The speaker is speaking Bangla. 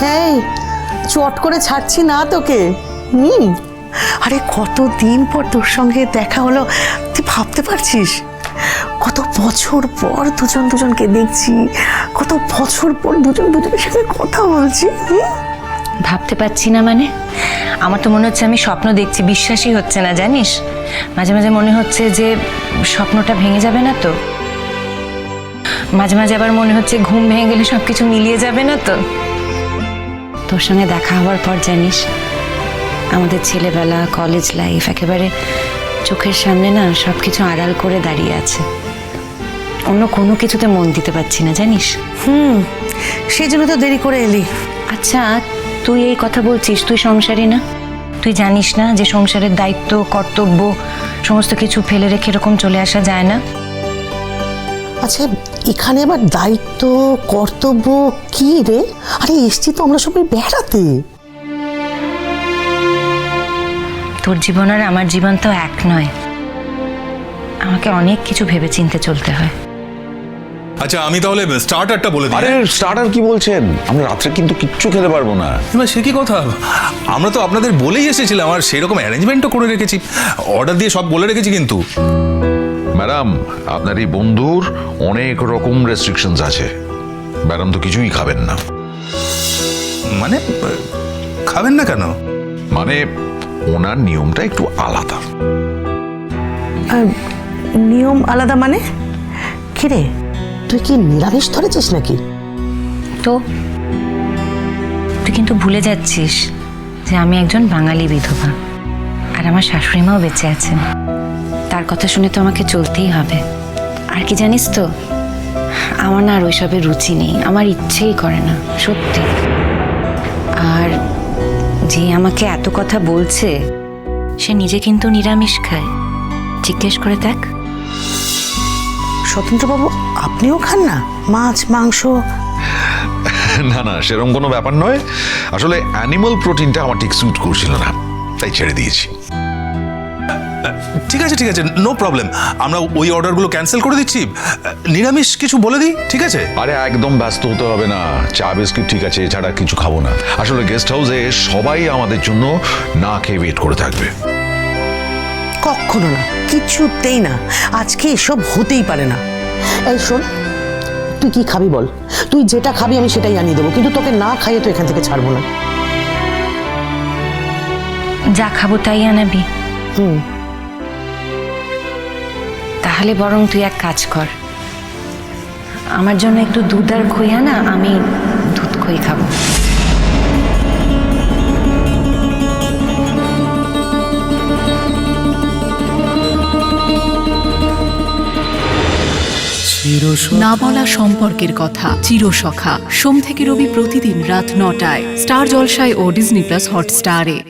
হ্যাঁ, চট করে ছাড়ছি না তোকে। আরে কতদিন পর তোর সঙ্গে দেখা হলো, তুই ভাবতে পারছিস? কত বছর পর দুজন দুজনকে দেখছি, কত বছর পর দুজন দুজনের সাথে কথা বলছি। ভাবতে পারছি না মানে? আমার তো মনে হচ্ছে আমি স্বপ্ন দেখছি, বিশ্বাসই হচ্ছে না জানিস। মাঝে মাঝে মনে হচ্ছে যে স্বপ্নটা ভেঙে যাবে না তো, মাঝে মাঝে আবার মনে হচ্ছে ঘুম ভেঙে গেলে সবকিছু মিলিয়ে যাবে না তো। তোর সঙ্গে দেখা হওয়ার পর জানিস আমাদের ছেলেবেলা, কলেজ লাইফ একেবারে চোখের সামনে না সবকিছু আড়াল করে দাঁড়িয়ে আছে। অন্য কোনো কিছুতে মন দিতে পারছি না জানিস। সেই জন্য তো দেরি করে এলি। আচ্ছা, তুই এই কথা বলছিস, তুই সংসারী না? তুই জানিস না যে সংসারের দায়িত্ব, কর্তব্য সমস্ত কিছু ফেলে রেখে এরকম চলে আসা যায় না? আচ্ছা, এখানে আবার দায়িত্ব কর্তব্য কি রে? আরে এসছি তো আমরা সবাই বেড়াতে। তোর জীবন আর আমার জীবন তো এক নয়, আমাকে অনেক কিছু ভেবে চিন্তে চলতে হয়। আচ্ছা, আমি তাহলে স্টার্টারটা বলে দিই। আরে স্টার্টার কি বলছেন? আমরা রাত্রে কিন্তু কিচ্ছু খেতে পারবো না। সে কি কথা? আমরা তো আপনাদের বলেই এসেছিলাম, আর সেরকম অ্যারেঞ্জমেন্টও করে রেখেছি, অর্ডার দিয়ে সব বলে রেখেছি। কিন্তু ম্যাডাম, আপনার এই বন্ধুর অনেক রকম রেস্ট্রিকশনস আছে। ম্যাডাম তো কিছুই খাবেন না। মানে খাবেন না কেন? মানে ওনার নিয়মটা একটু আলাদা। নিয়ম আলাদা মানে? কিরে, তুই কি নিরামিষ ধরেছিস নাকি? তো তুই কিন্তু ভুলে যাচ্ছিস যে আমি একজন বাঙালি বিধবা, আর আমার শাশুড়ি মাও বেঁচে আছেন। তার কথা শুনে তো আমাকে চলতেই হবে। আর কি জানিস তো, আমার না আর ওইসবের রুচি নেই, আমার ইচ্ছেই করে না সত্যি। আর যে আমাকে এত কথা বলছে সে নিজে কিন্তু নিরামিষ খায়, জিজ্ঞেস করে দেখ। স্বতন্ত্রবাবু, আপনিও খান না মাছ মাংস? না না, সেরকম কোনো ব্যাপার নয়। আসলে অ্যানিমাল প্রোটিনটা আমার ঠিক স্যুট করছিল না, তাই ছেড়ে দিয়েছি। ঠিক আছে ঠিক আছে, নো প্রবলেম। আমরা ওই অর্ডারগুলো ক্যান্সেল করে দিচ্ছি, নিরামিষ কিছু বলে দিই, ঠিক আছে? আরে একদম ব্যস্ত হতে হবে না, চা বিস্কিট ঠিক আছে, এছাড়া কিছু খাবো না। আসলে গেস্ট হাউসে সবাই আমাদের জন্য না খেয়ে ওয়েট করে থাকবে। কখনো না, কিছুতেই না। আজকে এসব হতেই পারে না। এই শোন, তুই কি খাবি বল? তুই যেটা খাবি আমি সেটাই আনিয়ে দেবো, কিন্তু তোকে না খাইয়ে তো এখান থেকে ছাড়বো না। যা খাবো তাই আনাবি? তাহলে বরং তুই এক কাজ কর, আমার জন্য একটু দুধ আর খই আনা, আমি দুধ খই খাবো। না বলা সম্পর্কের কথা, চিরসখা, সোম থেকে রবি প্রতিদিন রাত ৯টায় স্টার জলসায় ও ডিজনি প্লাস হটস্টারে।